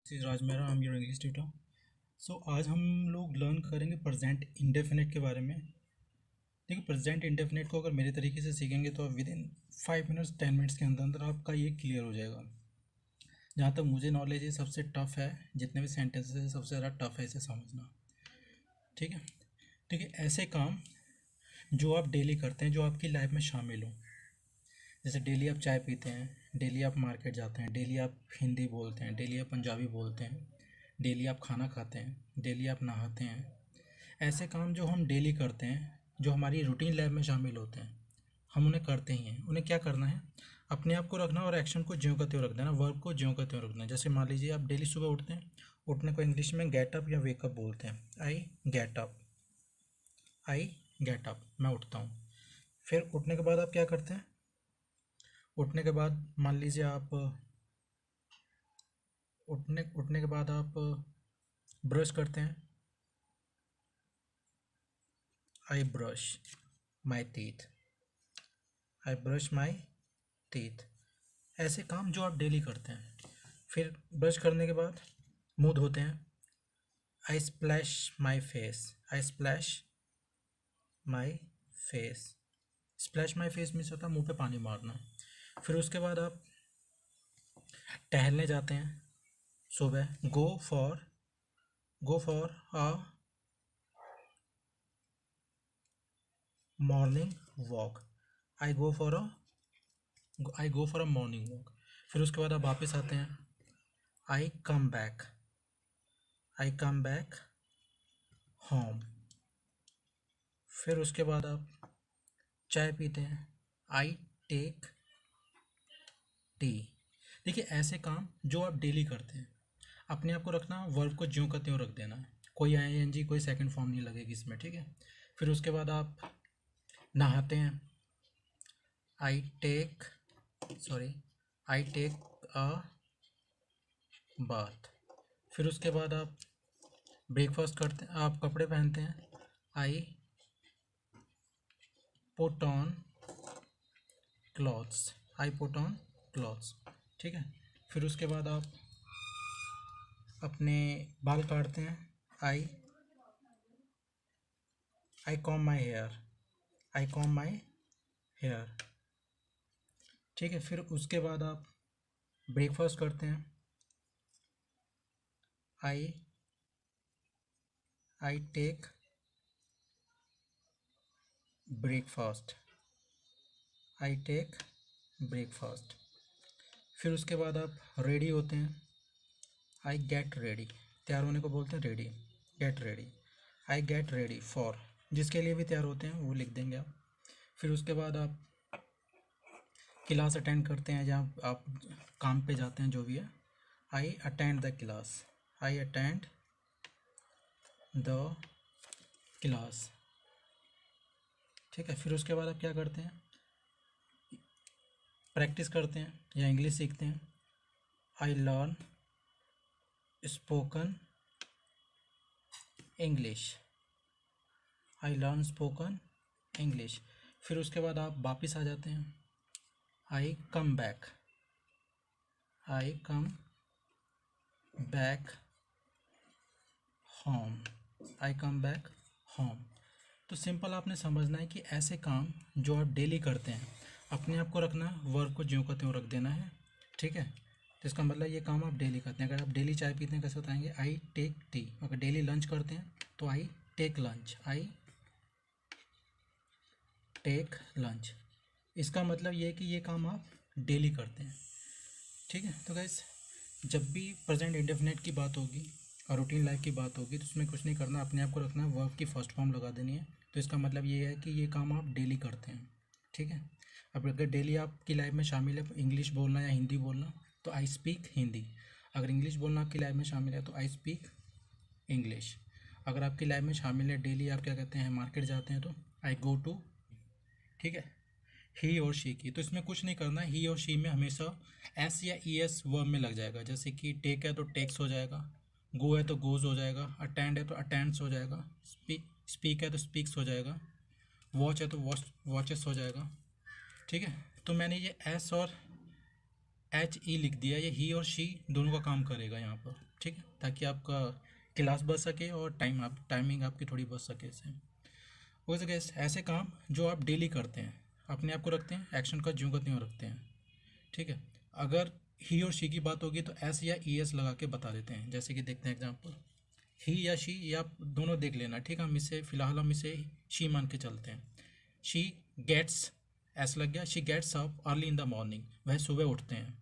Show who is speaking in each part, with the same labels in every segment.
Speaker 1: This is Raj Mehra, I am your English tutor. So आज हम लोग लर्न करेंगे प्रेजेंट इंडेफिनिट के बारे में। देखिए, प्रेजेंट इंडेफिनिट को अगर मेरे तरीके से सीखेंगे तो विद इन 5 मिनट्स 10 मिनट्स के अंदर अंदर आपका ये क्लियर हो जाएगा। जहाँ तक मुझे नॉलेज है सबसे टफ है, जितने भी सेंटेंसेस है सबसे ज़्यादा टफ है इसे समझना। ठीक है, देखिए ऐसे काम जो आप डेली करते हैं, जो आपकी लाइफ में शामिल हो, जैसे डेली आप चाय पीते हैं, डेली आप मार्केट जाते हैं, डेली आप हिंदी बोलते हैं, डेली आप पंजाबी बोलते हैं, डेली आप खाना खाते हैं, डेली आप नहाते हैं। ऐसे काम जो हम डेली करते हैं, जो हमारी रूटीन लाइफ में शामिल होते हैं, हम उन्हें करते ही हैं। उन्हें क्या करना है, अपने आप को रखना और एक्शन को ज्यों का त्यों रख देना, वर्ब को ज्यों का त्यों रखना है। जैसे मान लीजिए आप डेली सुबह उठते हैं, उठने को इंग्लिश में गेट अप या वेकअप बोलते हैं। I get up, I get up, मैं उठता हूँ। फिर उठने के बाद आप क्या करते हैं, उठने के बाद मान लीजिए आप उठने के बाद आप ब्रश करते हैं। I brush my teeth, I brush my teeth. ऐसे काम जो आप डेली करते हैं। फिर ब्रश करने के बाद मुंह धोते हैं। I splash my face, I splash my face. Splash my face means होता है मुंह पे पानी मारना। फिर उसके बाद आप टहलने जाते हैं सुबह। Go for a morning walk, I go for a morning walk. फिर उसके बाद आप वापस आते हैं। I come back, I come back home. फिर उसके बाद आप चाय पीते हैं। I take tea. देखिए ऐसे काम जो आप डेली करते हैं, अपने आप को रखना, वर्ब को ज्यों का त्यों रख देना, कोई आईएनजी कोई सेकंड फॉर्म नहीं लगेगी इसमें। ठीक है, फिर उसके बाद आप नहाते हैं। I take I take a bath. फिर उसके बाद आप ब्रेकफास्ट करते हैं, आप कपड़े पहनते हैं। I put on clothes, I put on clothes. ठीक है, फिर उसके बाद आप अपने बाल काटते हैं। I I comb my hair, I comb my hair. ठीक है, फिर उसके बाद आप ब्रेकफास्ट करते हैं। I I take breakfast, I take breakfast. फिर उसके बाद आप रेडी होते हैं। आई गेट रेडी, तैयार होने को बोलते हैं ready, get ready. I get ready for, जिसके लिए भी तैयार होते हैं वो लिख देंगे आप। फिर उसके बाद आप क्लास अटेंड करते हैं, जहाँ आप काम पे जाते हैं, जो भी है। I attend the class, I attend the class. ठीक है, फिर उसके बाद आप क्या करते हैं, प्रैक्टिस करते हैं या इंग्लिश सीखते हैं। I learn spoken English, I learn spoken English. फिर उसके बाद आप वापस आ जाते हैं। I come back, I come back home, I come back home. तो सिंपल आपने समझना है कि ऐसे काम जो आप डेली करते हैं, अपने आप को रखना, वर्ब को ज्यों का त्यों रख देना है। ठीक है, तो इसका मतलब ये काम आप डेली करते हैं। अगर आप डेली चाय पीते हैं कैसे बताएंगे, आई टेक टी। अगर डेली लंच करते हैं तो I take lunch, I take lunch. इसका मतलब ये है कि ये काम आप डेली करते हैं। ठीक है, तो गाइस जब भी प्रेजेंट इंडेफिनिट की बात होगी और रूटीन लाइफ की बात होगी तो उसमें कुछ नहीं करना, अपने आप को रखना है, वर्ब की फर्स्ट फॉर्म लगा देनी है। तो इसका मतलब ये है कि ये काम आप डेली करते हैं। ठीक है, अब अगर डेली आपकी लाइफ में शामिल है इंग्लिश बोलना या हिंदी बोलना तो आई स्पीक हिंदी। अगर इंग्लिश बोलना आपकी लाइफ में शामिल है तो आई स्पीक इंग्लिश। अगर आपकी लाइफ में शामिल है डेली आप क्या कहते हैं, मार्केट जाते हैं, तो आई गो टू। ठीक है, ही और शी की, तो इसमें कुछ नहीं करना। ही और शी में हमेशा एस या ई एस वर्ब में लग जाएगा। जैसे कि टेक है तो टेक्स हो जाएगा, गो है तो गोज हो जाएगा, अटेंड है तो अटेंड्स हो जाएगा, स्पीक है तो स्पीक्स हो जाएगा, वॉच है तो वॉचेस हो जाएगा। ठीक है, तो मैंने ये एस और एच ई लिख दिया, ये ही और शी दोनों का काम करेगा यहाँ पर। ठीक है, ताकि आपका क्लास बच सके और टाइमिंग आपकी थोड़ी बच सके इससे। ओके गैस, ऐसे काम जो आप डेली करते हैं अपने आप को रखते हैं, एक्शन का ज्यों का त्यों रखते हैं। ठीक है, अगर ही और शी की बात होगी तो एस या ई एस लगा के बता देते हैं। जैसे कि देखते हैं एग्जांपल, ही या शी, या आप दोनों देख लेना। ठीक है, हम इसे फिलहाल हम इसे शी मान के चलते हैं। शी गेट्स, एस लग गया, she gets up early in the morning, वह सुबह उठते हैं।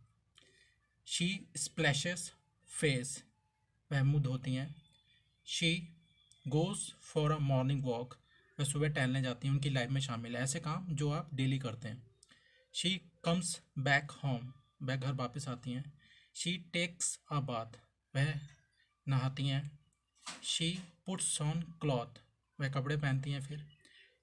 Speaker 1: शी स्प्लैशेस फेस, वह मुँह धोती हैं। She goes for a morning walk, वह सुबह टहलने जाती हैं, उनकी लाइफ में शामिल है। ऐसे काम जो आप डेली करते हैं। शी कम्स बैक होम, वह घर वापस आती हैं। शी टेक्स अ बाथ, वह नहाती हैं। शी पुट्स ऑन क्लॉथ, वह कपड़े पहनती हैं। फिर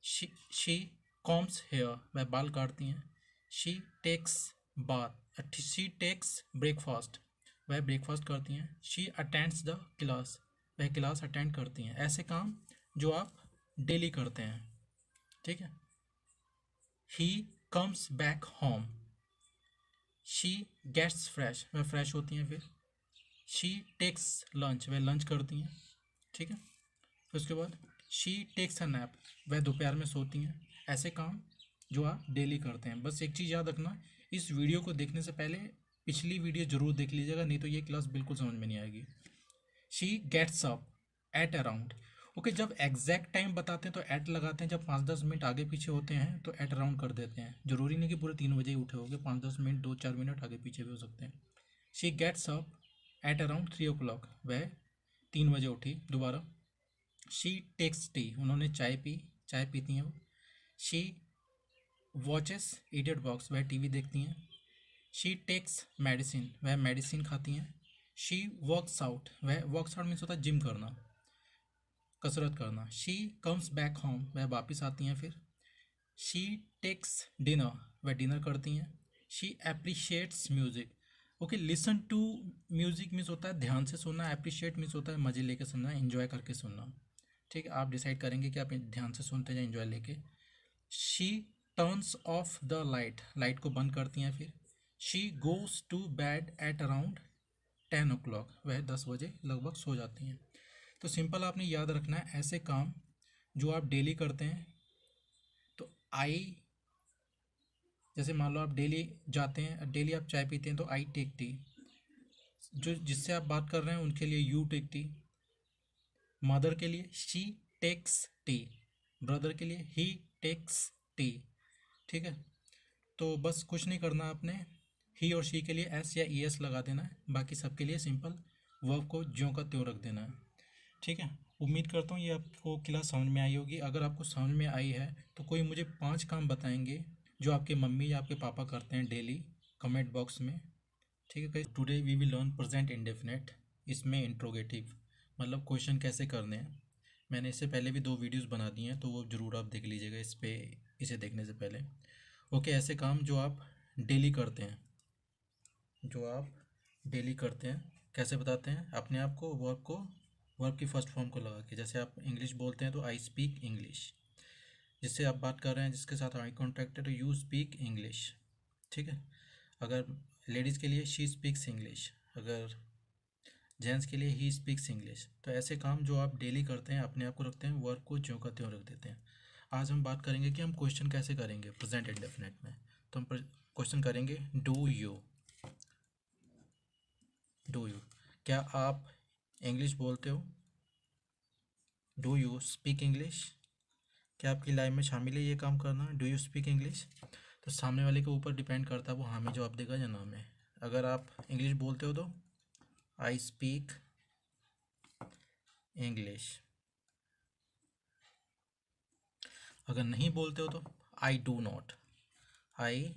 Speaker 1: शी कॉम्स हेयर, वह बाल काटती हैं। She takes bath, she takes breakfast, वह ब्रेकफास्ट करती हैं। शी अटेंड्स द क्लास, वह क्लास अटेंड करती हैं। ऐसे काम जो आप डेली करते हैं। ठीक है, he comes back home, she gets fresh, वह फ्रेश होती हैं। फिर शी टेक्स लंच, वह लंच करती हैं। ठीक है, फिर उसके बाद शी टेक्स अ नैप, वह दोपहर में सोती हैं। ऐसे काम जो आप डेली करते हैं। बस एक चीज़ याद रखना, इस वीडियो को देखने से पहले पिछली वीडियो जरूर देख लीजिएगा, नहीं तो ये क्लास बिल्कुल समझ में नहीं आएगी। She gets up at around, okay, जब एग्जैक्ट टाइम बताते हैं तो एट लगाते हैं, जब 5-10 मिनट आगे पीछे होते हैं तो एट अराउंड कर देते हैं। जरूरी नहीं कि पूरे 3 बजे ही उठे होगे, 5-10 मिनट 2-4 मिनट आगे पीछे भी हो सकते हैं। She gets up at around 3 o'clock, वह 3 बजे उठी दोबारा। शी टेक्स टी, उन्होंने चाय पी, चाय पीती हैं वो। शी वॉचेस इडियट बॉक्स, वह टीवी देखती हैं। शी टेक्स मेडिसिन, वह मेडिसिन खाती हैं। शी वर्क्स आउट, वह वर्क्स आउट मीन्स होता है जिम करना, कसरत करना। शी कम्स बैक होम, वह वापस आती हैं। फिर शी टेक्स डिनर, वह डिनर करती हैं। She appreciates music, okay, listen to music means होता है ध्यान से सुनना, अप्रिशिएट मीन्स होता है मज़े लेके सुनना, एंजॉय करके सुनना। ठीक है, आप डिसाइड करेंगे कि आप ध्यान से सुनते हैं या एंजॉय लेके। She turns off the light, light को बंद करती हैं। फिर she goes to bed at around 10 o'clock, वह 10 बजे लगभग सो जाती हैं। तो सिंपल आपने याद रखना है ऐसे काम जो आप डेली करते हैं। तो आई, जैसे मान लो आप डेली जाते हैं, डेली आप चाय पीते हैं तो आई टेक टी। जो जिससे आप बात कर रहे हैं उनके लिए यू टेक टी। मदर के लिए शी टेक्स टी, ब्रदर के लिए ही टेक्स टी। ठीक है, तो बस कुछ नहीं करना आपने, ही और शी के लिए एस या ई एस लगा देना है, बाकी सबके लिए सिंपल वर्ब को ज्यों का त्यों रख देना है। ठीक है, उम्मीद करता हूँ ये आपको क्लास समझ में आई होगी। अगर आपको समझ में आई है तो कोई मुझे 5 काम बताएंगे जो आपके मम्मी या आपके पापा करते हैं डेली, कमेंट बॉक्स में। ठीक है, today we will learn present indefinite, इसमें इंट्रोगेटिव मतलब क्वेश्चन कैसे करने हैं। मैंने इससे पहले भी 2 वीडियोस बना दी हैं, तो वो ज़रूर आप देख लीजिएगा इस पे, इसे देखने से पहले। ओके, ऐसे काम जो आप डेली करते हैं, जो आप डेली करते हैं, कैसे बताते हैं अपने आप को वर्ब की फर्स्ट फॉर्म को लगा के। जैसे आप इंग्लिश बोलते हैं तो आई स्पीक इंग्लिश, जिससे आप बात कर रहे हैं जिसके साथ आई कॉन्टैक्ट है तो यू स्पीक इंग्लिश। ठीक है, अगर लेडीज़ के लिए शी स्पीक्स इंग्लिश, अगर जेंट्स के लिए ही स्पीक्स इंग्लिश। तो ऐसे काम जो आप डेली करते हैं अपने आप को रखते हैं, वर्ब को ज्यों का त्यों रख देते हैं। आज हम बात करेंगे कि हम क्वेश्चन कैसे करेंगे प्रेजेंट इंडेफिनिट में। तो हम क्वेश्चन करेंगे डू यू, डू यू, क्या आप इंग्लिश बोलते हो? डू यू स्पीक इंग्लिश, क्या आपकी लाइफ में शामिल है ये काम करना, डू यू स्पीक इंग्लिश? तो सामने वाले के ऊपर डिपेंड करता है वो हाँ में जवाब देगा या ना में। अगर आप इंग्लिश बोलते हो तो आई स्पीक इंग्लिश, अगर नहीं बोलते हो तो I do not, I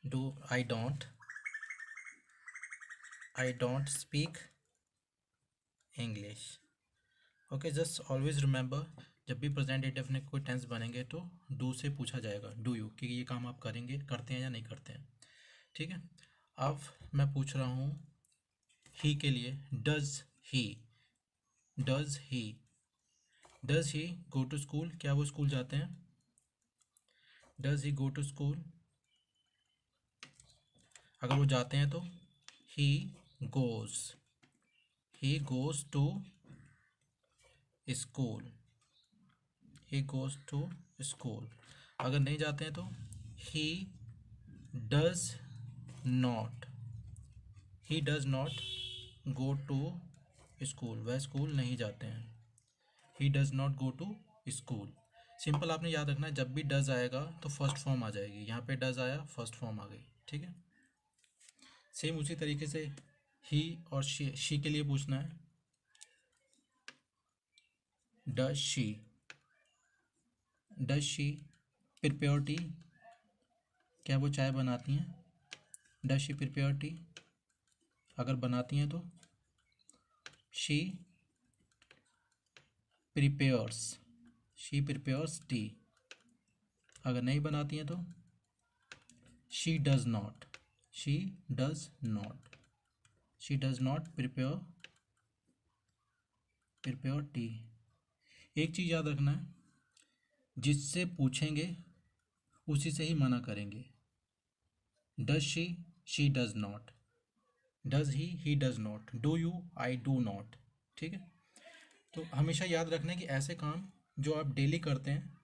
Speaker 1: do, I don't speak English. Okay, just always remember, जब भी प्रेजेंट इंडेफिनिट कोई टेंस बनेंगे तो डू से पूछा जाएगा, डू यू, कि ये काम आप करेंगे, करते हैं या नहीं करते हैं। ठीक है, अब मैं पूछ रहा हूँ ही के लिए, does he, does he, does he go to school, क्या वो स्कूल जाते हैं? Does he go to school, अगर वो जाते हैं तो he goes, he goes to school, he goes to school. अगर नहीं जाते हैं तो he does not, he does not go to school, वह स्कूल नहीं जाते हैं। He does not go to school. Simple आपने याद रखना है, जब भी डज आएगा तो फर्स्ट फॉर्म आ जाएगी। यहाँ पे डज आया, फर्स्ट फॉर्म आ गई, ठीक है। सेम उसी तरीके से ही और शी के लिए पूछना है, does she, does she prepare T, क्या वो चाय बनाती हैं? डज शी प्रिपेयर टी, अगर बनाती हैं तो she prepares, she prepares T. अगर नहीं बनाती हैं तो she does not, she does not, she does not prepare prepare T. एक चीज़ याद रखना है, जिससे पूछेंगे उसी से ही मना करेंगे। Does she does not, does he does not, do you, I do not, ठीक है। तो हमेशा याद रखना है कि ऐसे काम जो आप डेली करते हैं,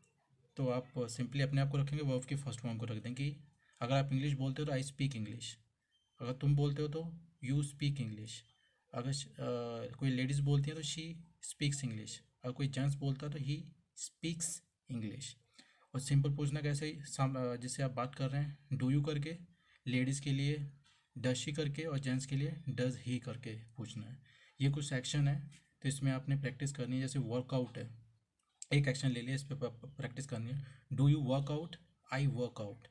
Speaker 1: तो आप सिंपली अपने आप को रखेंगे, वर्ब की फर्स्ट फॉर्म को रख दें। कि अगर आप इंग्लिश बोलते हो तो आई स्पीक इंग्लिश, अगर तुम बोलते हो तो यू स्पीक इंग्लिश, अगर कोई लेडीज़ बोलती हैं तो शी स्पीक्स इंग्लिश, अगर कोई जेंट्स बोलता है तो ही स्पीक्स इंग्लिश। और सिंपल पूछना कैसे, जिससे आप बात कर रहे हैं डू यू करके, लेडीज़ के लिए डज शी करके, और जेंट्स के लिए डज ही करके पूछना है। ये कुछ सेक्शन है, तो इसमें आपने प्रैक्टिस करनी है। जैसे वर्कआउट है, एक एक्शन ले लिया, इस पर प्रैक्टिस करनी है। Do you workout, I workout,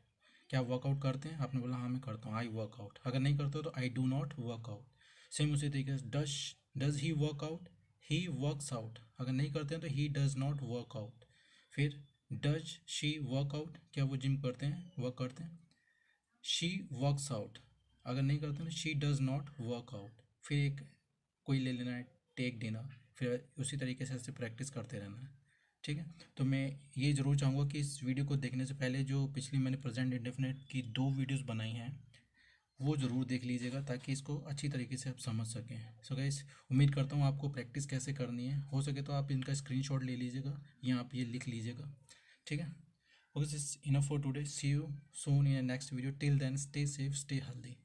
Speaker 1: क्या वर्कआउट करते हैं? आपने बोला हाँ मैं करता हूँ, आई वर्कआउट। अगर नहीं करते हो तो I do not workout. Same उसी तरीके से does he workout, he works out, अगर नहीं करते हैं तो ही डज नॉट वर्कआउट। फिर डज शी वर्कआउट, क्या वो जिम करते हैं, वर्क करते हैं? शी वर्क्स आउट, अगर नहीं करते हैं तो शी डज नॉट वर्कआउट। फिर एक कोई ले लेना है, टेक डिनर। फिर उसी तरीके से ऐसे प्रैक्टिस करते रहना है, ठीक है। तो मैं ये ज़रूर चाहूँगा कि इस वीडियो को देखने से पहले जो पिछली मैंने प्रेजेंट इंडेफिनिट की 2 वीडियोस बनाई हैं वो ज़रूर देख लीजिएगा, ताकि इसको अच्छी तरीके से आप समझ सकें। सो गाइस, उम्मीद करता हूँ आपको प्रैक्टिस कैसे करनी है, हो सके तो आप इनका स्क्रीनशॉट ले लीजिएगा या आप ये लिख लीजिएगा, ठीक है। Okay, this is enough for today, see you soon in next video, till then stay safe, stay healthy.